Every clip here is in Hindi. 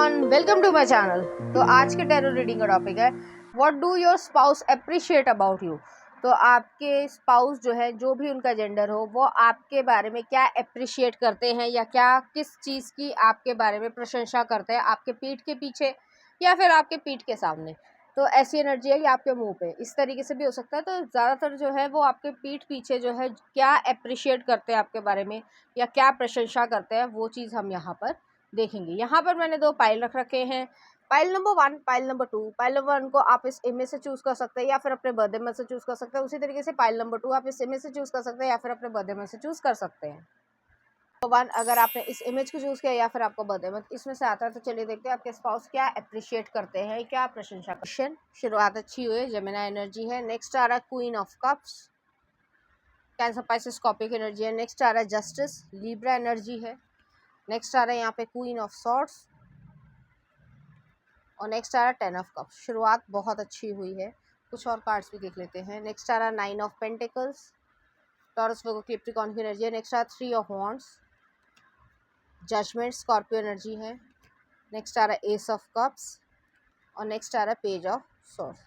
Everyone, welcome to my channel. तो आज के टैरो रीडिंग का टॉपिक है what do your spouse appreciate about you. तो आपके स्पाउस जो है, जो भी उनका जेंडर हो, वो आपके बारे में क्या अप्रिशिएट करते हैं या क्या किस चीज़ की आपके बारे में प्रशंसा करते हैं, आपके पीठ के पीछे या फिर आपके पीठ के सामने। तो ऐसी एनर्जी है कि आपके मुंह पे इस तरीके से भी हो सकता है। तो ज़्यादातर जो है वो आपके पीठ पीछे जो है क्या अप्रिशिएट करते हैं आपके बारे में या क्या प्रशंसा करते हैं, वो चीज़ हम यहाँ पर देखेंगे। यहाँ पर मैंने दो पाइल रख रखे हैं, pile number 1, pile number 2। Pile number 1 को आप इस इमेज से चूज़ कर सकते हैं या फिर अपने बर्थडे में से चूज़ कर सकते हैं। उसी तरीके से पाइल नंबर 2 आप इस इमेज से चूज़ कर सकते हैं या फिर अपने बर्थडे में से चूज़ कर सकते हैं। तो 1 अगर आपने इस इमेज को चूज़ किया या फिर आपको बर्थडे में इसमें से आता है, तो चलिए देखते हैं आपके स्पाउस क्या अप्रिशिएट करते हैं, क्या प्रशंसा करते हैं। शुरुआत अच्छी हुई है, जेमिनी एनर्जी है। नेक्स्ट आ रहा है queen of cups, cancer Pisces Scorpio की एनर्जी है। नेक्स्ट आ रहा है जस्टिस, लिब्रा एनर्जी है। नेक्स्ट आ रहा है यहाँ पे क्वीन ऑफ सॉर्ड्स और नेक्स्ट आ रहा है 10 ऑफ कप्स। शुरुआत बहुत अच्छी हुई है। कुछ और कार्ड्स भी देख लेते हैं। नेक्स्ट आ रहा है 9 of pentacles, Taurus Virgo Capricorn की एनर्जी है। नेक्स्ट आ रहा है 3 of wands, judgement Scorpio energy है। नेक्स्ट आ रहा है एस ऑफ कप्स और नेक्स्ट आ रहा है पेज ऑफ सॉर्ड्स।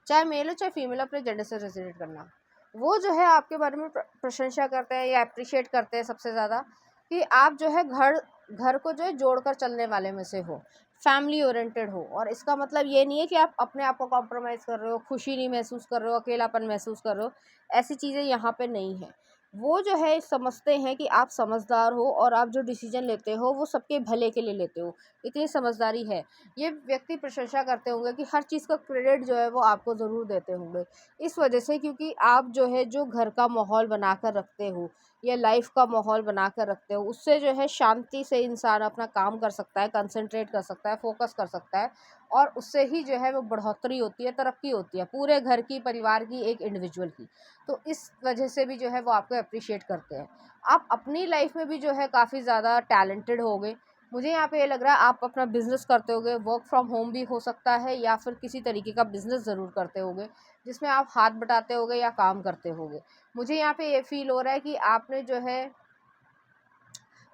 चाहे मेल हो चाहे फीमेल, अपने जेंडर से रेजोनेट करना। वो जो है आपके बारे में प्रशंसा करते हैं या अप्रिशिएट करते हैं सबसे ज़्यादा कि आप जो है घर को जो है जोड़कर चलने वाले में से हो, फैमिली ओरिएंटेड हो। और इसका मतलब ये नहीं है कि आप अपने आप को कॉम्प्रोमाइज़ कर रहे हो, खुशी नहीं महसूस कर रहे हो, अकेलापन महसूस कर रहे हो। ऐसी चीज़ें यहाँ पे नहीं है। वो जो है समझते हैं कि आप समझदार हो और आप जो डिसीजन लेते हो वो सबके भले के लिए लेते हो, इतनी समझदारी है। ये व्यक्ति प्रशंसा करते होंगे कि हर चीज़ का क्रेडिट जो है वो आपको ज़रूर देते होंगे, इस वजह से क्योंकि आप जो है जो घर का माहौल बनाकर रखते हो या लाइफ का माहौल बनाकर रखते हो, उससे जो है शांति से इंसान अपना काम कर सकता है, कंसंट्रेट कर सकता है, फोकस कर सकता है और उससे ही जो है वो बढ़ोतरी होती है, तरक्की होती है पूरे घर की, परिवार की, एक इंडिविजुअल की। तो इस वजह से भी जो है वो आपको अप्रिशिएट करते हैं। आप अपनी लाइफ में भी जो है काफ़ी ज़्यादा टैलेंटेड होगे। मुझे यहाँ पे ये लग रहा है आप अपना बिज़नेस करते होगे, वर्क फ्रॉम होम भी हो सकता है या फिर किसी तरीके का बिज़नेस ज़रूर करते होगे जिसमें आप हाथ बटाते होगे या काम करते होगे। मुझे यहाँ पे ये फील हो रहा है कि आपने जो है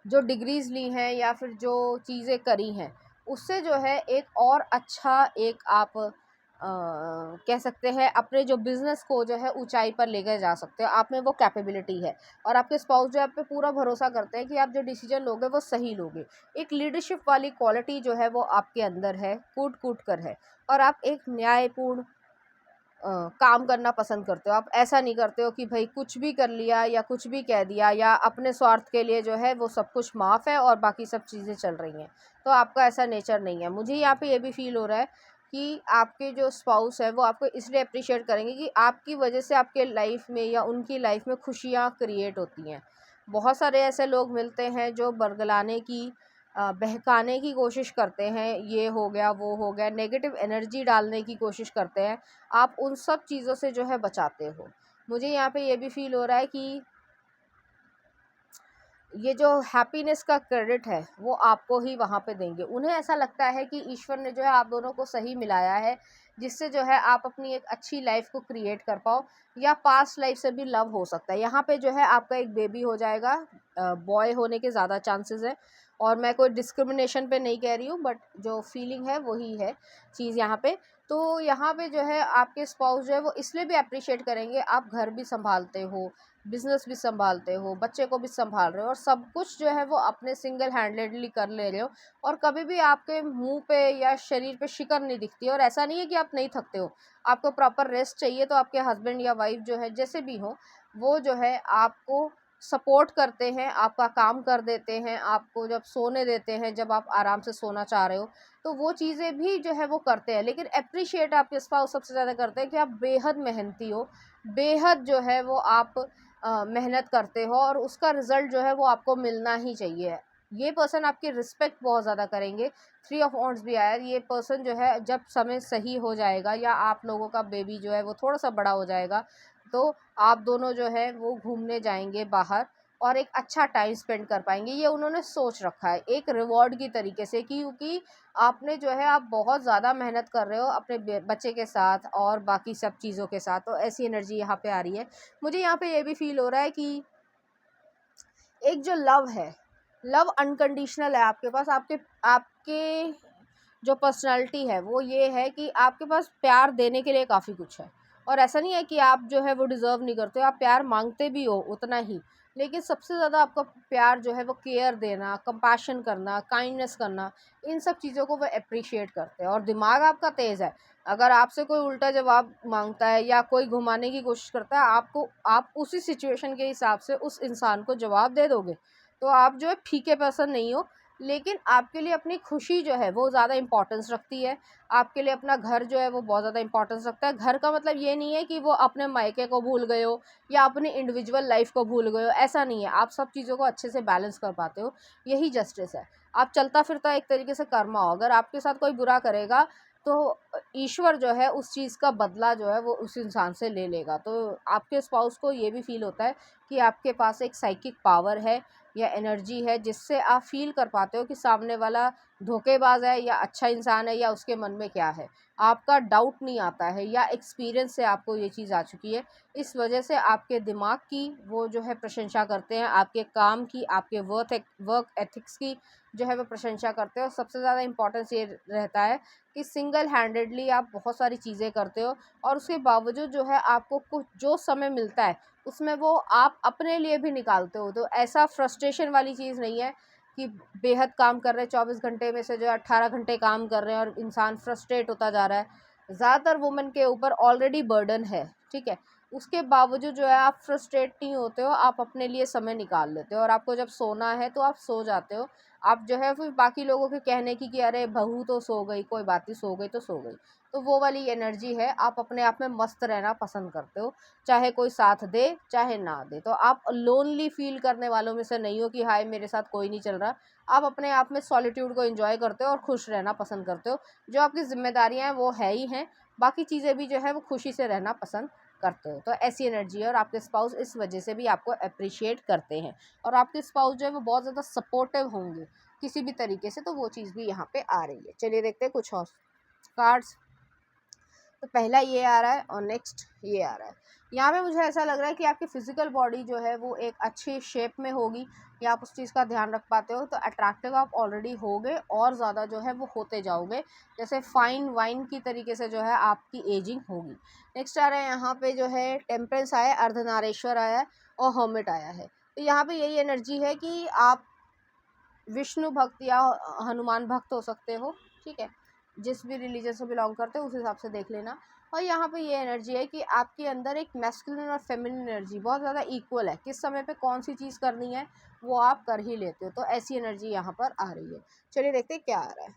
जो डिग्रीज़ ली हैं या फिर जो चीज़ें करी हैं, उससे जो है एक और अच्छा एक आप कह सकते हैं अपने जो बिज़नेस को जो है ऊंचाई पर लेकर जा सकते हो। आप में वो कैपेबिलिटी है और आपके स्पाउस जो आप पे पूरा भरोसा करते हैं कि आप जो डिसीजन लोगे वो सही लोगे। एक लीडरशिप वाली क्वालिटी जो है वो आपके अंदर है, कूट कूट कर है। और आप एक न्यायपूर्ण काम करना पसंद करते हो। आप ऐसा नहीं करते हो कि भाई कुछ भी कर लिया या कुछ भी कह दिया या अपने स्वार्थ के लिए जो है वो सब कुछ माफ़ है और बाकी सब चीज़ें चल रही हैं। तो आपका ऐसा नेचर नहीं है। मुझे यहाँ पे ये भी फील हो रहा है कि आपके जो स्पाउस है वो आपको इसलिए अप्रिशिएट करेंगे कि आपकी वजह से आपके लाइफ में या उनकी लाइफ में खुशियाँ क्रिएट होती हैं। बहुत सारे ऐसे लोग मिलते हैं जो बरगलाने की बहकाने की कोशिश करते हैं, ये हो गया, वो हो गया, नेगेटिव एनर्जी डालने की कोशिश करते हैं। आप उन सब चीज़ों से जो है बचाते हो। मुझे यहाँ पे ये भी फील हो रहा है कि ये जो हैप्पीनेस का क्रेडिट है वो आपको ही वहाँ पे देंगे। उन्हें ऐसा लगता है कि ईश्वर ने जो है आप दोनों को सही मिलाया है, जिससे जो है आप अपनी एक अच्छी लाइफ को क्रिएट कर पाओ या पास्ट लाइफ से भी लव हो सकता है। यहाँ पे जो है आपका एक बेबी हो जाएगा, बॉय होने के ज़्यादा चांसेस है। और मैं कोई डिस्क्रिमिनेशन पे नहीं कह रही हूँ, बट जो फीलिंग है वही है चीज़ यहाँ पे। तो यहाँ पे जो है आपके स्पाउस जो है वो इसलिए भी अप्रिशिएट करेंगे, आप घर भी संभालते हो, बिज़नेस भी संभालते हो, बच्चे को भी संभाल रहे हो और सब कुछ जो है वो अपने सिंगल हैंडेडली कर ले रहे हो। और कभी भी आपके मुंह पे या शरीर पे शिकन नहीं दिखती। और ऐसा नहीं है कि आप नहीं थकते हो, आपको प्रॉपर रेस्ट चाहिए। तो आपके हस्बैंड या वाइफ जो है जैसे भी हो, वो जो है आपको सपोर्ट करते हैं, आपका काम कर देते हैं, आपको जब सोने देते हैं, जब आप आराम से सोना चाह रहे हो, तो वो चीज़ें भी जो है वो करते हैं। लेकिन अप्रिशिएट आपके स्पाउस सबसे ज़्यादा करते हैं कि आप बेहद मेहनती हो, बेहद जो है वो आप मेहनत करते हो और उसका रिज़ल्ट जो है वो आपको मिलना ही चाहिए। ये पर्सन आपकी रिस्पेक्ट बहुत ज़्यादा करेंगे। 3 ऑफ वॉन्ड्स भी आया। ये पर्सन जो है जब समय सही हो जाएगा या आप लोगों का बेबी जो है वो थोड़ा-सा बड़ा हो जाएगा, तो आप दोनों जो है वो घूमने जाएँगे बाहर और एक अच्छा टाइम स्पेंड कर पाएँगे। ये उन्होंने सोच रखा है एक रिवॉर्ड की तरीके से, क्योंकि आपने जो है आप बहुत ज़्यादा मेहनत कर रहे हो अपने बच्चे के साथ और बाकी सब चीज़ों के साथ। तो ऐसी एनर्जी यहाँ पे आ रही है। मुझे यहाँ पे ये भी फील हो रहा है कि एक जो लव है, लव अनकंडीशनल है आपके पास। आपके आपके जो पर्सनालिटी है वो ये है कि आपके पास प्यार देने के लिए काफ़ी कुछ है, और ऐसा नहीं है कि आप जो है वो डिज़र्व नहीं करते हो, आप प्यार मांगते भी हो उतना ही, लेकिन सबसे ज़्यादा आपका प्यार जो है वो केयर देना, कंपैशन करना, काइंडनेस करना, इन सब चीज़ों को वो अप्रिशिएट करते हैं। और दिमाग आपका तेज़ है, अगर आपसे कोई उल्टा जवाब मांगता है या कोई घुमाने की कोशिश करता है आपको, आप उसी सिचुएशन के हिसाब से उस इंसान को जवाब दे दोगे। तो आप जो है फीके पर्सन नहीं हो, लेकिन आपके लिए अपनी खुशी जो है वो ज़्यादा इम्पोर्टेंस रखती है। आपके लिए अपना घर जो है वो बहुत ज़्यादा इम्पोर्टेंस रखता है। घर का मतलब ये नहीं है कि वो अपने मायके को भूल गए हो या अपनी इंडिविजुअल लाइफ को भूल गए हो, ऐसा नहीं है। आप सब चीज़ों को अच्छे से बैलेंस कर पाते हो, यही जस्टिस है। आप चलता फिरता एक तरीके से कर्मा हो, अगर आपके साथ कोई बुरा करेगा तो ईश्वर जो है उस चीज़ का बदला जो है वो उस इंसान से ले लेगा। तो आपके स्पाउस को ये भी फ़ील होता है कि आपके पास एक साइकिक पावर है या एनर्जी है, जिससे आप फ़ील कर पाते हो कि सामने वाला धोखेबाज है या अच्छा इंसान है या उसके मन में क्या है। आपका डाउट नहीं आता है, या एक्सपीरियंस से आपको ये चीज़ आ चुकी है। इस वजह से आपके दिमाग की वो जो है प्रशंसा करते हैं, आपके काम की, आपके वर्क एथिक्स की जो है वो प्रशंसा करते हैं। और सबसे ज़्यादा इम्पोर्टेंस ये रहता है कि सिंगल हैंडेडली आप बहुत सारी चीज़ें करते हो, और उसके बावजूद जो है आपको कुछ जो समय मिलता है उसमें वो आप अपने लिए भी निकालते हो। तो ऐसा फ्रस्ट्रेशन वाली चीज़ नहीं है कि बेहद काम कर रहे हैं, 24 घंटे में से जो है 18 घंटे काम कर रहे हैं और इंसान फ्रस्ट्रेट होता जा रहा है। ज़्यादातर वुमेन के ऊपर ऑलरेडी बर्डन है, ठीक है? उसके बावजूद जो है आप फ्रस्ट्रेट नहीं होते हो, आप अपने लिए समय निकाल लेते हो, और आपको जब सोना है तो आप सो जाते हो। आप जो है फिर बाकी लोगों के कहने की कि अरे बहू तो सो गई, कोई बात नहीं, सो गई तो सो गई, तो वो वाली एनर्जी है। आप अपने आप में मस्त रहना पसंद करते हो, चाहे कोई साथ दे चाहे ना दे। तो आप लोनली फील करने वालों में से नहीं हो कि हाय मेरे साथ कोई नहीं चल रहा। आप अपने आप में सॉलिट्यूड को एंजॉय करते हो और खुश रहना पसंद करते हो। जो आपकी जिम्मेदारियां हैं वो है ही हैं, बाकी चीज़ें भी जो है वो खुशी से रहना पसंद करते हो। तो ऐसी एनर्जी है, और आपके स्पाउस इस वजह से भी आपको अप्रिशिएट करते हैं, और आपके स्पाउस जो है वो बहुत ज़्यादा सपोर्टिव होंगे किसी भी तरीके से। तो वो चीज़ भी यहाँ पे आ रही है। चलिए देखते हैं कुछ और कार्ड्स। तो पहला ये आ रहा है और नेक्स्ट ये आ रहा है। यहाँ पे मुझे ऐसा लग रहा है कि आपकी फिजिकल बॉडी जो है वो एक अच्छी शेप में होगी, या आप उस चीज़ का ध्यान रख पाते हो। तो अट्रैक्टिव आप ऑलरेडी होगे और ज़्यादा जो है वो होते जाओगे, जैसे फाइन वाइन की तरीके से जो है आपकी एजिंग होगी। नेक्स्ट आ रहा है यहाँ पे जो है टेम्परेंस आया है, अर्धनारेश्वर आया है और हर्मिट आया है। तो यहाँ पे यही एनर्जी है कि आप विष्णु भक्त या हनुमान भक्त हो सकते हो, ठीक है? जिस भी रिलीजन से बिलोंग करते हो उस हिसाब से देख लेना। और यहाँ पे ये एनर्जी है कि आपके अंदर एक मैस्कुलिन और फेमिनिन एनर्जी बहुत ज़्यादा इक्वल है, किस समय पे कौन सी चीज़ करनी है वो आप कर ही लेते हो। तो ऐसी एनर्जी यहाँ पर आ रही है। चलिए देखते हैं क्या आ रहा है।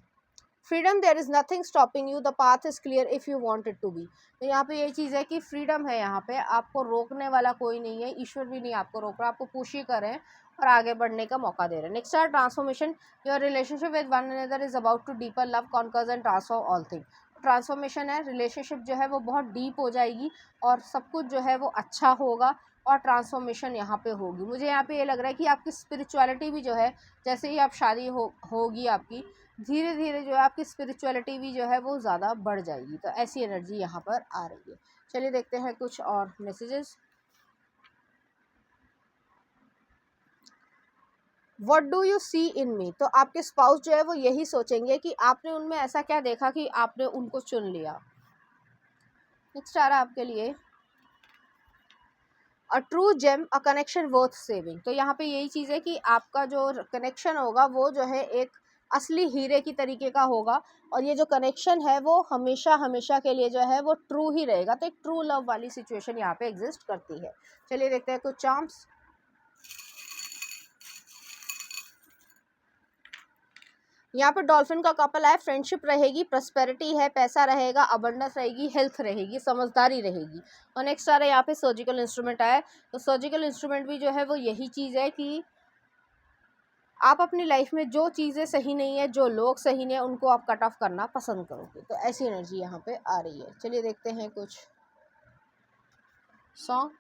Freedom, there is nothing stopping you, the path is clear if you want it to be. तो यहाँ पे ये चीज़ है कि फ्रीडम है, यहाँ पे आपको रोकने वाला कोई नहीं है, ईश्वर भी नहीं आपको रोक रहा, आपको पुश ही कर रहे हैं और आगे बढ़ने का मौका दे रहे हैं। Next are transformation, your relationship with one another is about to deeper love conquers and transform all thing. Transformation है, रिलेशनशिप जो है वो बहुत डीप हो जाएगी और सब कुछ जो है वो अच्छा होगा, और ट्रांसफॉर्मेशन यहाँ पे होगी। मुझे यहाँ पे ये लग रहा है कि आपकी स्पिरिचुअलिटी भी जो है, जैसे ही आप शादी होगी आपकी, धीरे धीरे जो है आपकी स्पिरिचुअलिटी भी जो है वो ज़्यादा बढ़ जाएगी। तो ऐसी एनर्जी यहाँ पर आ रही है। चलिए देखते हैं कुछ और messages. What do you see इन मी, तो आपके स्पाउस जो है वो यही सोचेंगे कि आपने उनमें ऐसा क्या देखा कि आपने उनको चुन लिया। नेक्स्ट आ रहा है आपके लिए a true gem, a connection worth saving. तो यहाँ पे यही चीज़ है कि आपका जो कनेक्शन होगा वो जो है एक असली हीरे की तरीके का होगा, और ये जो कनेक्शन है वो हमेशा हमेशा के लिए जो है वो ट्रू ही रहेगा। तो एक ट्रू लव वाली सिचुएशन यहाँ पे एग्जिस्ट करती है। चलिए देखते हैं कुछ चार्म्स। यहाँ पे डॉल्फिन का कपल है, फ्रेंडशिप रहेगी, प्रॉस्पेरिटी है, पैसा रहेगा, अबंडेंस रहेगी, हेल्थ रहेगी, समझदारी रहेगी। और नेक्स्ट आ रहा है यहाँ पे सर्जिकल इंस्ट्रूमेंट आया है। तो सर्जिकल इंस्ट्रूमेंट भी जो है वो यही चीज़ है कि आप अपनी लाइफ में जो चीज़ें सही नहीं है, जो लोग सही नहीं है, उनको आप कट ऑफ करना पसंद करोगे। तो ऐसी एनर्जी यहाँ पे आ रही है। चलिए देखते हैं कुछ सॉन्ग।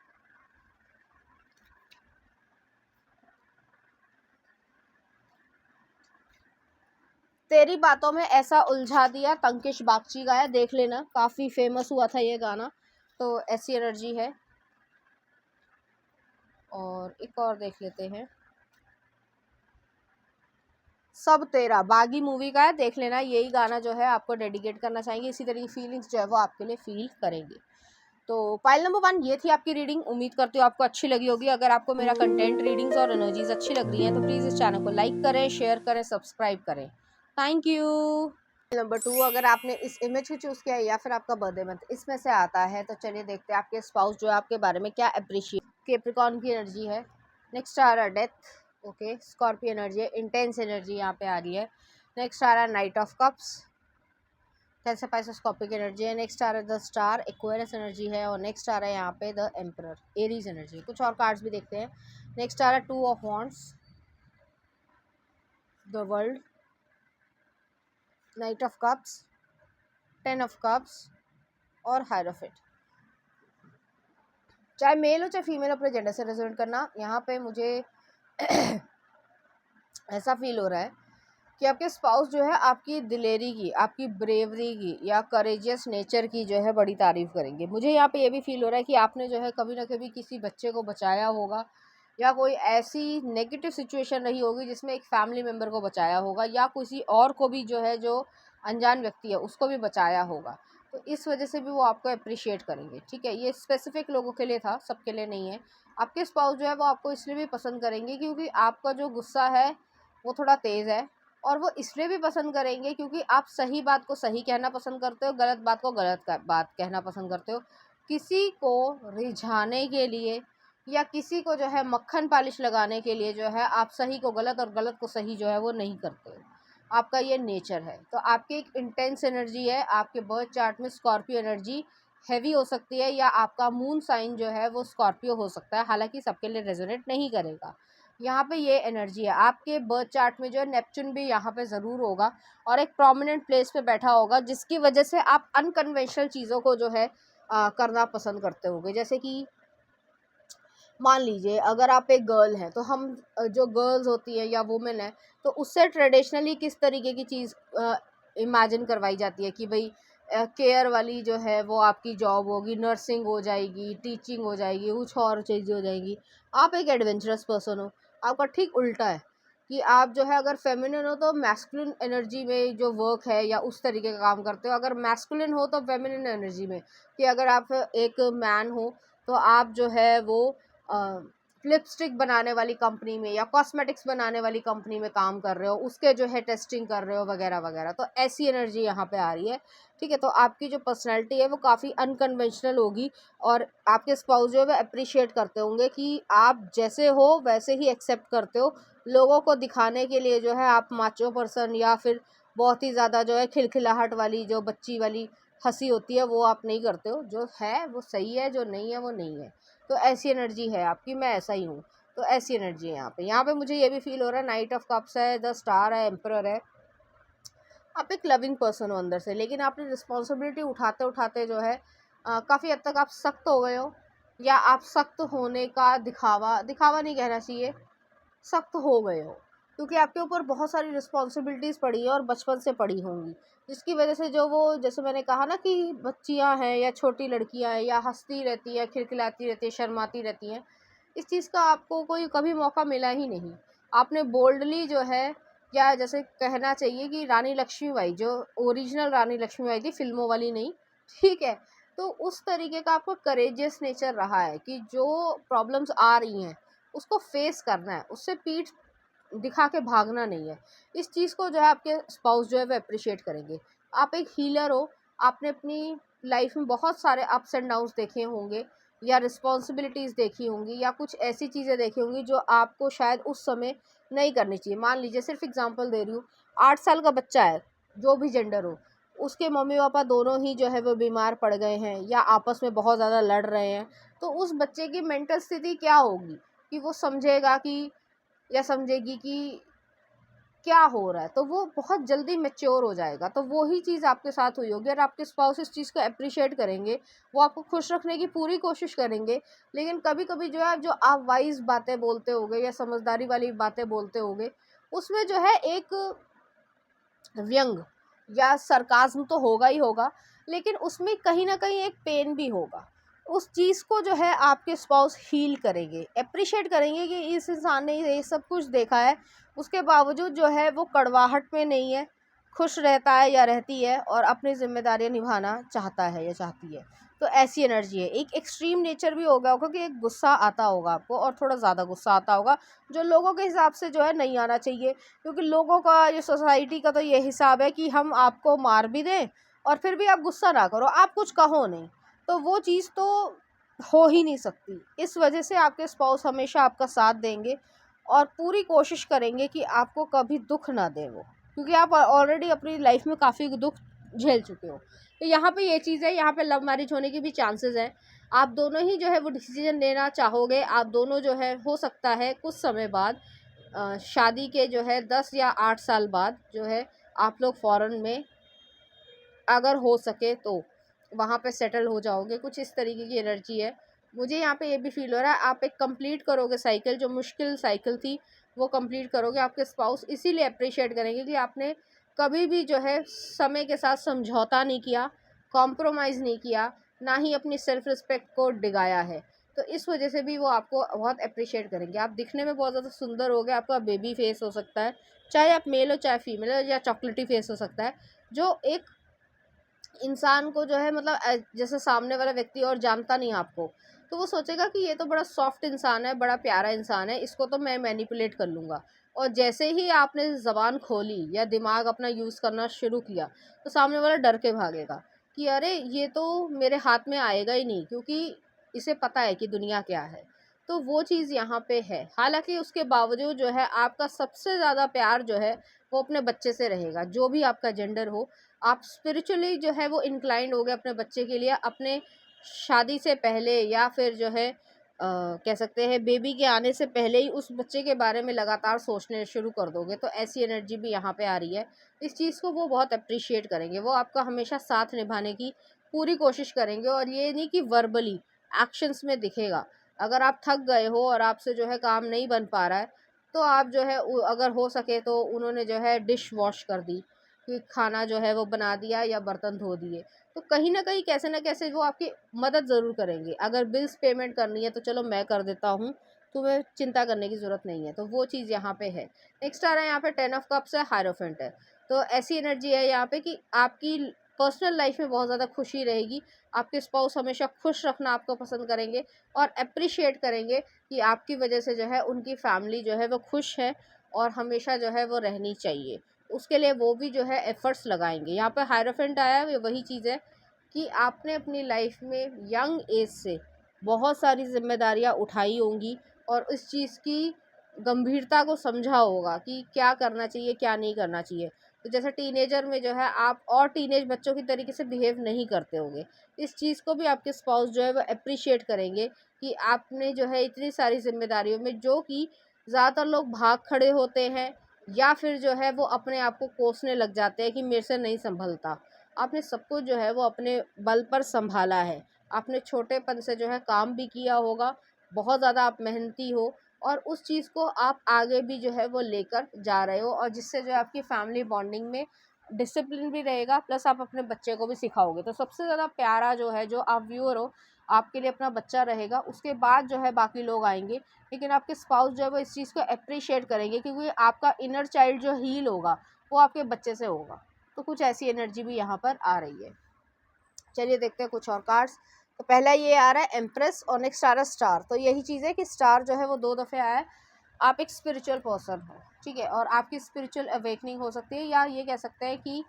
तेरी बातों में ऐसा उलझा दिया, तंकिश बागची गाया, देख लेना, काफ़ी फेमस हुआ था ये गाना। तो ऐसी एनर्जी है। और एक और देख लेते हैं, सब तेरा बागी मूवी का है, देख लेना। यही गाना जो है आपको डेडिकेट करना चाहेंगे, इसी तरह की फीलिंग्स जो है वो आपके लिए फील करेंगे। तो पाइल नंबर 1 ये थी आपकी रीडिंग। उम्मीद करती हूँ आपको अच्छी लगी होगी। अगर आपको मेरा कंटेंट, रीडिंग्स और एनर्जीज अच्छी लग रही हैं तो प्लीज़ इस चैनल को लाइक करें, शेयर करें, सब्सक्राइब करें। Thank you. नंबर 2, अगर आपने इस इमेज को चूज़ किया है या फिर आपका बर्थडे मंथ इसमें से आता है तो चलिए देखते हैं आपके स्पाउस जो है आपके बारे में क्या अप्रिशिएट। कैप्रिकॉर्न की एनर्जी है। नेक्स्ट आ रहा है डेथ। ओके, स्कॉर्पियो एनर्जी है, इंटेंस एनर्जी यहाँ पे आ रही है। नेक्स्ट आ रहा है night of cups, cancer Pisces कॉपिक energy है। नेक्स्ट आ रहा है द स्टार, एक्वेरियस एनर्जी है। और नेक्स्ट आ रहा है यहाँ पे द एम्परर, एरीज एनर्जी। कुछ और कार्ड्स भी देखते हैं। नेक्स्ट आ रहा है 2 of wands, the world, night of cups, 10 of cups और हायरोफिट। चाहे मेल हो चाहे फीमेल, अपने जेंडर से रेजोनेट करना। यहाँ पे मुझे ऐसा फील हो रहा है कि आपके स्पाउस जो है आपकी दिलेरी की, आपकी ब्रेवरी की या करेजियस नेचर की जो है बड़ी तारीफ़ करेंगे। मुझे यहाँ पे ये भी फील हो रहा है कि आपने जो है कभी ना कभी किसी बच्चे को बचाया होगा, या कोई ऐसी नेगेटिव सिचुएशन रही होगी जिसमें एक फैमिली मेम्बर को बचाया होगा, या किसी और को भी जो है जो अनजान व्यक्ति है उसको भी बचाया होगा। तो इस वजह से भी वो आपको अप्रिशिएट करेंगे। ठीक है, ये स्पेसिफिक लोगों के लिए था, सबके लिए नहीं है। आपके स्पाउस जो है वो आपको इसलिए भी पसंद करेंगे क्योंकि आपका जो गुस्सा है वो थोड़ा तेज़ है, और वो इसलिए भी पसंद करेंगे क्योंकि आप सही बात को सही कहना पसंद करते हो, गलत बात को गलत बात कहना पसंद करते हो। किसी को रिझाने के लिए या किसी को जो है मक्खन पालिश लगाने के लिए जो है आप सही को गलत और गलत को सही जो है वो नहीं करते हो। आपका ये नेचर है। तो आपकी एक इंटेंस एनर्जी है। आपके बर्थ चार्ट में स्कॉर्पियो एनर्जी हैवी हो सकती है, या आपका मून साइन जो है वो स्कॉर्पियो हो सकता है, हालांकि सबके लिए रेजोनेट नहीं करेगा। यहाँ पे ये एनर्जी है। आपके बर्थ चार्ट में जो है नेपच्यून भी यहाँ पे ज़रूर होगा और एक प्रोमिनेंट प्लेस पे बैठा होगा, जिसकी वजह से आप अनकन्वेंशनल चीज़ों को जो है करना पसंद करते होगे। जैसे कि मान लीजिए अगर आप एक गर्ल हैं तो हम जो गर्ल्स होती हैं या वुमेन है तो उससे ट्रेडिशनली किस तरीके की चीज़ इमेजिन करवाई जाती है कि भाई केयर वाली जो है वो आपकी जॉब होगी, नर्सिंग हो जाएगी, टीचिंग हो जाएगी, कुछ और चीज़ें हो जाएंगी। आप एक एडवेंचरस पर्सन हो। आपका ठीक उल्टा है कि आप जो है अगर फेमिनिन हो तो मैस्कुलिन एनर्जी में जो वर्क है या उस तरीके का काम करते हो। अगर मैस्कुलिन हो तो फेमिनिन एनर्जी में, कि अगर आप एक मैन हो तो आप जो है वो लिपस्टिक बनाने वाली कंपनी में या कॉस्मेटिक्स बनाने वाली कंपनी में काम कर रहे हो, उसके जो है टेस्टिंग कर रहे हो वगैरह वगैरह। तो ऐसी एनर्जी यहाँ पे आ रही है। ठीक है, तो आपकी जो पर्सनैलिटी है वो काफ़ी अनकन्वेंशनल होगी, और आपके स्पाउस जो है वो अप्रिशिएट करते होंगे कि आप जैसे हो वैसे ही एक्सेप्ट करते हो। लोगों को दिखाने के लिए जो है आप माचो पर्सन या फिर बहुत ही ज़्यादा जो है खिलखिलाहट वाली जो बच्ची वाली हंसी होती है वो आप नहीं करते हो। जो है वो सही है, जो नहीं है वो नहीं है। तो ऐसी एनर्जी है आपकी, मैं ऐसा ही हूँ। तो ऐसी एनर्जी है यहाँ पे मुझे ये भी फील हो रहा है। नाइट ऑफ कप्स है, द स्टार है, एम्परर है। आप एक लविंग पर्सन हो अंदर से, लेकिन आपने रिस्पॉन्सिबिलिटी उठाते उठाते जो है काफ़ी हद तक आप सख्त हो गए हो, या आप सख्त होने का दिखावा दिखावा नहीं कहना चाहिए, सख्त हो गए हो, क्योंकि आपके ऊपर बहुत सारी रिस्पॉन्सिबिलिटीज़ पड़ी है और बचपन से पड़ी होंगी, जिसकी वजह से जो वो, जैसे मैंने कहा ना कि बच्चियां हैं या छोटी लड़कियां हैं या हंसती रहती हैं, खिलखिलाती रहती है, शर्माती रहती हैं, इस चीज़ का आपको कोई कभी मौका मिला ही नहीं। आपने बोल्डली जो है, या जैसे कहना चाहिए कि रानी लक्ष्मीबाई, जो ओरिजिनल रानी लक्ष्मीबाई थी, फिल्मों वाली नहीं, ठीक है, तो उस तरीके का आपको करेजियस नेचर रहा है कि जो प्रॉब्लम्स आ रही हैं उसको फेस करना है, उससे पीठ दिखा के भागना नहीं है। इस चीज़ को जो है आपके स्पाउस जो है वो अप्रिशिएट करेंगे। आप एक हीलर हो, आपने अपनी लाइफ में बहुत सारे अप्स एंड डाउन्स देखे होंगे, या रिस्पॉन्सिबिलिटीज़ देखी होंगी, या कुछ ऐसी चीज़ें देखी होंगी जो आपको शायद उस समय नहीं करनी चाहिए। मान लीजिए, सिर्फ एग्जांपल दे रही हूँ, 8 साल का बच्चा है, जो भी जेंडर हो, उसके मम्मी पापा दोनों ही जो है वो बीमार पड़ गए हैं या आपस में बहुत ज़्यादा लड़ रहे हैं, तो उस बच्चे की मेंटल स्थिति क्या होगी कि वो समझेगा कि, या समझेगी कि क्या हो रहा है, तो वो बहुत जल्दी मैच्योर हो जाएगा। तो वो ही चीज़ आपके साथ हुई होगी, और आपके स्पाउस इस चीज़ को अप्रिशिएट करेंगे, वो आपको खुश रखने की पूरी कोशिश करेंगे। लेकिन कभी कभी जो है, जो आप वाइज बातें बोलते होगे या समझदारी वाली बातें बोलते होगे, उसमें जो है एक व्यंग या सरकाज़्म तो होगा ही होगा, लेकिन उसमें कहीं न कहीं एक पेन भी होगा। उस चीज़ को जो है आपके स्पाउस हील करेंगे, एप्रिशिएट करेंगे कि इस इंसान ने ये सब कुछ देखा है, उसके बावजूद जो है वो कड़वाहट में नहीं है, खुश रहता है या रहती है और अपनी ज़िम्मेदारियाँ निभाना चाहता है या चाहती है। तो ऐसी एनर्जी है। एक एक्सट्रीम नेचर भी हो गया होगा कि एक गुस्सा आता होगा आपको और थोड़ा ज़्यादा गुस्सा आता होगा, जो लोगों के हिसाब से जो है नहीं आना चाहिए, क्योंकि लोगों का, ये सोसाइटी का तो ये हिसाब है कि हम आपको मार भी दें और फिर भी आप गुस्सा ना करो, आप कुछ कहो नहीं। तो वो चीज़ तो हो ही नहीं सकती। इस वजह से आपके स्पाउस हमेशा आपका साथ देंगे और पूरी कोशिश करेंगे कि आपको कभी दुख ना दें वो, क्योंकि आप ऑलरेडी अपनी लाइफ में काफ़ी दुख झेल चुके हो। तो यहाँ पे ये चीज़ है, यहाँ पे लव मैरिज होने की भी चांसेस हैं। आप दोनों ही जो है वो डिसीजन लेना चाहोगे, आप दोनों जो है हो सकता है कुछ समय बाद शादी के जो है 10 या 8 साल बाद जो है आप लोग फॉरेन में अगर हो सके तो वहाँ पे सेटल हो जाओगे। कुछ इस तरीके की एनर्जी है। मुझे यहाँ पे ये भी फील हो रहा है आप एक कंप्लीट करोगे साइकिल, जो मुश्किल साइकिल थी वो कंप्लीट करोगे। आपके स्पाउस इसीलिए अप्रिशिएट करेंगे कि आपने कभी भी जो है समय के साथ समझौता नहीं किया, कॉम्प्रोमाइज़ नहीं किया, ना ही अपनी सेल्फ रिस्पेक्ट को डिगाया है। तो इस वजह से भी वो आपको बहुत अप्रिशिएट करेंगे। आप दिखने में बहुत ज़्यादा सुंदर हो गए, आपका बेबी फेस हो सकता है, चाहे आप मेल हो चाहे फीमेल हो, या चॉकलेटी फेस हो सकता है, जो एक इंसान को जो है मतलब जैसे सामने वाला व्यक्ति और जानता नहीं आपको, तो वो सोचेगा कि ये तो बड़ा सॉफ्ट इंसान है, बड़ा प्यारा इंसान है, इसको तो मैं मैनिपुलेट कर लूँगा। और जैसे ही आपने ज़बान खोली या दिमाग अपना यूज़ करना शुरू किया, तो सामने वाला डर के भागेगा कि अरे ये तो मेरे हाथ में आएगा ही नहीं, क्योंकि इसे पता है कि दुनिया क्या है। तो वो चीज़ यहाँ पे है। हालाँकि उसके बावजूद जो है आपका सबसे ज़्यादा प्यार जो है वो अपने बच्चे से रहेगा, जो भी आपका जेंडर हो। आप स्पिरिचुअली जो है वो इंक्लाइंड हो गए अपने बच्चे के लिए, अपने शादी से पहले या फिर जो है कह सकते हैं बेबी के आने से पहले ही उस बच्चे के बारे में लगातार सोचने शुरू कर दोगे। तो ऐसी एनर्जी भी यहाँ पे आ रही है। इस चीज़ को वो बहुत अप्रिशिएट करेंगे, वो आपका हमेशा साथ निभाने की पूरी कोशिश करेंगे। और ये नहीं कि वर्बली, एक्शंस में दिखेगा। अगर आप थक गए हो और आपसे जो है काम नहीं बन पा रहा है, तो आप जो है अगर हो सके तो उन्होंने जो है डिश वॉश कर दी, कि खाना जो है वो बना दिया या बर्तन धो दिए, तो कहीं ना कहीं कैसे ना कैसे वो आपकी मदद ज़रूर करेंगे। अगर बिल्स पेमेंट करनी है तो चलो मैं कर देता हूँ, तुम्हें चिंता करने की ज़रूरत नहीं है। तो वो चीज़ यहाँ पे है। नेक्स्ट आ रहा है यहाँ पे 10 ऑफ कप्स है, हायरोफेंट है। तो ऐसी एनर्जी है यहाँ पे कि आपकी पर्सनल लाइफ में बहुत ज़्यादा खुशी रहेगी। आपके स्पाउस हमेशा खुश रखना आपको पसंद करेंगे और अप्रिशिएट करेंगे कि आपकी वजह से जो है उनकी फैमिली जो है वो खुश है और हमेशा जो है वो रहनी चाहिए। उसके लिए वो भी जो है एफ़र्ट्स लगाएंगे। यहाँ पे हायरोफेंट आया है, वही चीज़ है कि आपने अपनी लाइफ में यंग एज से बहुत सारी जिम्मेदारियाँ उठाई होंगी और इस चीज़ की गंभीरता को समझा होगा कि क्या करना चाहिए क्या नहीं करना चाहिए। तो जैसे टीनेजर में जो है आप और टीनेज बच्चों की तरीके से बिहेव नहीं करते होंगे। इस चीज़ को भी आपके स्पाउस जो है वो अप्रिशिएट करेंगे कि आपने जो है इतनी सारी जिम्मेदारियों में, जो कि ज़्यादातर लोग भाग खड़े होते हैं या फिर जो है वो अपने आप को कोसने लग जाते हैं कि मेरे से नहीं संभलता। आपने सब कुछ जो है वो अपने बल पर संभाला है। आपने छोटेपन से जो है काम भी किया होगा, बहुत ज़्यादा आप मेहनती हो और उस चीज़ को आप आगे भी जो है वो लेकर जा रहे हो, और जिससे जो है आपकी फैमिली बॉन्डिंग में डिसिप्लिन भी रहेगा, प्लस आप अपने बच्चे को भी सिखाओगे। तो सबसे ज़्यादा प्यारा जो है, जो आप व्यूअर हो, आपके लिए अपना बच्चा रहेगा। उसके बाद जो है बाकी लोग आएंगे, लेकिन आपके स्पाउस जो है वो इस चीज़ को अप्रिशिएट करेंगे, क्योंकि आपका इनर चाइल्ड जो हील होगा वो आपके बच्चे से होगा। तो कुछ ऐसी एनर्जी भी यहाँ पर आ रही है। चलिए देखते हैं कुछ और कार्ड्स। तो पहला ये आ रहा है एम्प्रेस और नेक्स्ट आ रहा है स्टार। तो यही चीज़ है कि स्टार जो है वो 2 दफ़े आया है। आप एक स्पिरिचुअल पर्सन हो, ठीक है, और आपकी स्पिरिचुअल अवेकनिंग हो सकती है, या ये कह सकते हैं कि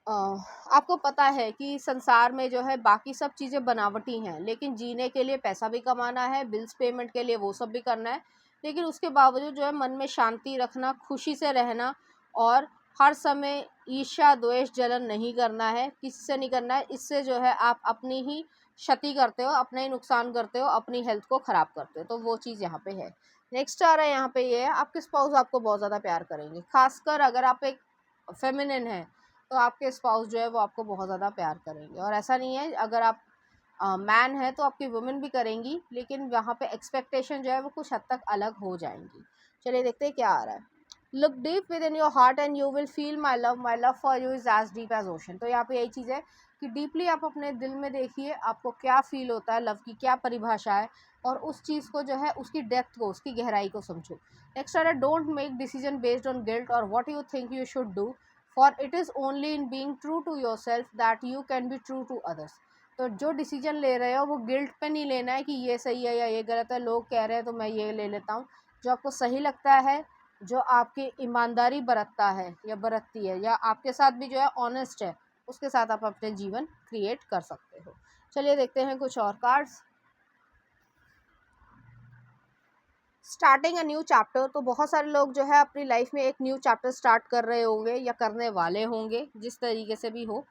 आपको पता है कि संसार में जो है बाकी सब चीज़ें बनावटी हैं, लेकिन जीने के लिए पैसा भी कमाना है, बिल्स पेमेंट के लिए वो सब भी करना है, लेकिन उसके बावजूद जो है मन में शांति रखना, खुशी से रहना और हर समय ईर्ष्या द्वेष जलन नहीं करना है, किसी से नहीं करना है। इससे जो है आप अपनी ही क्षति करते हो, अपना ही नुकसान करते हो, अपनी हेल्थ को ख़राब करते हो। तो वो चीज़ यहाँ पे है। नेक्स्ट आ रहा है यहाँ पे ये है, आपके स्पाउस आपको बहुत ज़्यादा प्यार करेंगे, खासकर अगर आप एक फेमिनिन है तो आपके स्पाउस जो है वो आपको बहुत ज़्यादा प्यार करेंगे। और ऐसा नहीं है, अगर आप मैन है तो आपकी वुमेन भी करेंगी, लेकिन वहाँ पे एक्सपेक्टेशन जो है वो कुछ हद तक अलग हो जाएंगी। चलिए देखते हैं क्या आ रहा है। Look deep within your heart and you will feel my love for you is as deep as ocean. तो यहाँ पे यही चीज़ है कि डीपली आप अपने दिल में देखिए आपको क्या फील होता है, लव की क्या परिभाषा है, और उस चीज़ को जो है उसकी डेप्थ को, उसकी गहराई को समझो। नेक्स्ट है don't make decision based on guilt और what you think you should do, for it is only in being true to yourself that you can be true to others. तो जो डिसीजन ले रहे हो वो गिल्ट पे नहीं लेना है कि ये सही है या ये गलत है, लोग कह रहे हैं तो मैं ये ले लेता हूँ। जो आपको सही लगता है, जो आपकी ईमानदारी बरतता है या बरतती है, या आपके साथ भी जो है ऑनेस्ट है, उसके साथ आप अपने जीवन क्रिएट कर सकते हो। चलिए देखते हैं कुछ और cards. Starting a new chapter, तो बहुत सारे लोग जो है अपनी लाइफ में एक न्यू चैप्टर स्टार्ट कर रहे होंगे या करने वाले होंगे, जिस तरीके से भी हो,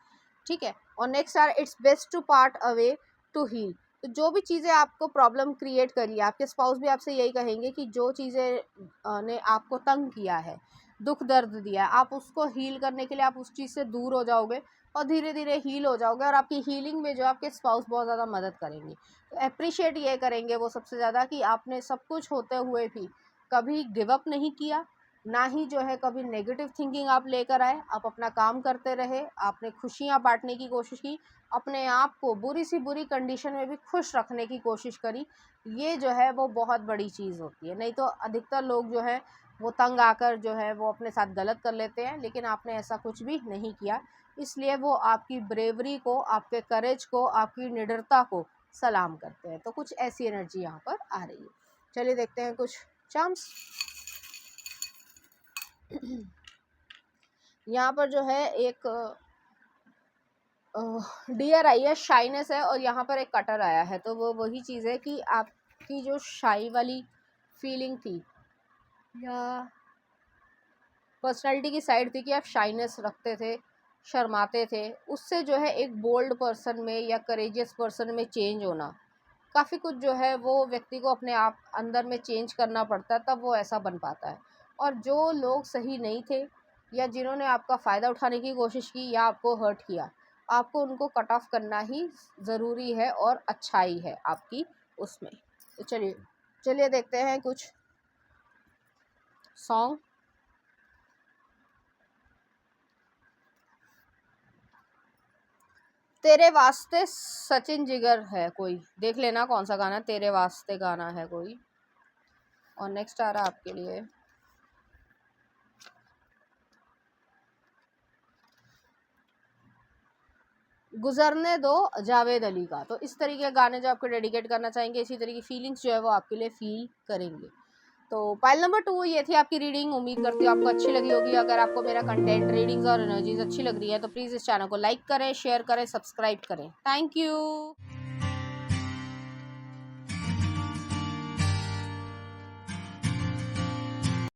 ठीक है। और next are it's best to part away to heal. तो जो भी चीज़ें आपको प्रॉब्लम क्रिएट करी, आपके स्पाउस भी आपसे यही कहेंगे कि जो चीज़ें ने आपको तंग किया है, दुख दर्द दिया है, आप उसको हील करने के लिए आप उस चीज़ से दूर हो जाओगे और धीरे धीरे हील हो जाओगे, और आपकी हीलिंग में जो आपके स्पाउस बहुत ज़्यादा मदद करेंगे। तो अप्रिशिएट ये करेंगे वो सबसे ज़्यादा कि आपने सब कुछ होते हुए भी कभी गिव अप नहीं किया, ना ही जो है कभी नेगेटिव थिंकिंग आप लेकर आए, आप अपना काम करते रहे, आपने खुशियाँ बांटने की कोशिश की, अपने आप को बुरी सी बुरी कंडीशन में भी खुश रखने की कोशिश करी। ये जो है वो बहुत बड़ी चीज़ होती है। नहीं तो अधिकतर लोग जो है वो तंग आकर जो है वो अपने साथ गलत कर लेते हैं, लेकिन आपने ऐसा कुछ भी नहीं किया, इसलिए वो आपकी ब्रेवरी को, आपके करेज को, आपकी निडरता को सलाम करते हैं। तो कुछ ऐसी एनर्जी यहाँ पर आ रही है। चलिए देखते हैं कुछ चार्म्स। यहाँ पर जो है एक डियर आई है, शाइनेस है, और यहाँ पर एक कटर आया है। तो वो वही चीज़ है कि आपकी जो शाई वाली फीलिंग थी या पर्सनैलिटी की साइड थी कि आप शाइनेस रखते थे, शर्माते थे, उससे जो है एक बोल्ड पर्सन में या करेजियस पर्सन में चेंज होना, काफ़ी कुछ जो है वो व्यक्ति को अपने आप अंदर में चेंज करना पड़ता है, तब वो ऐसा बन पाता है। और जो लोग सही नहीं थे या जिन्होंने आपका फ़ायदा उठाने की कोशिश की या आपको हर्ट किया, आपको उनको कट ऑफ करना ही ज़रूरी है और अच्छाई है आपकी उसमें। तो चलिए चलिए देखते हैं कुछ सॉन्ग। तेरे वास्ते सचिन जिगर है कोई, देख लेना कौन सा गाना तेरे वास्ते गाना है कोई। और नेक्स्ट आ रहा आपके लिए गुजरने दो जावेद अली का। तो इस तरीके के गाने जो आपको डेडिकेट करना चाहेंगे, इसी तरह की फीलिंग्स जो है वो आपके लिए फील करेंगे। तो पाइल नंबर 2 ये थी आपकी रीडिंग। उम्मीद करती हूँ आपको अच्छी लगी होगी। अगर आपको मेरा कंटेंट, रीडिंग्स और एनर्जीज अच्छी लग रही है तो प्लीज़ इस चैनल को लाइक करें, शेयर करें, सब्सक्राइब करें। Thank you.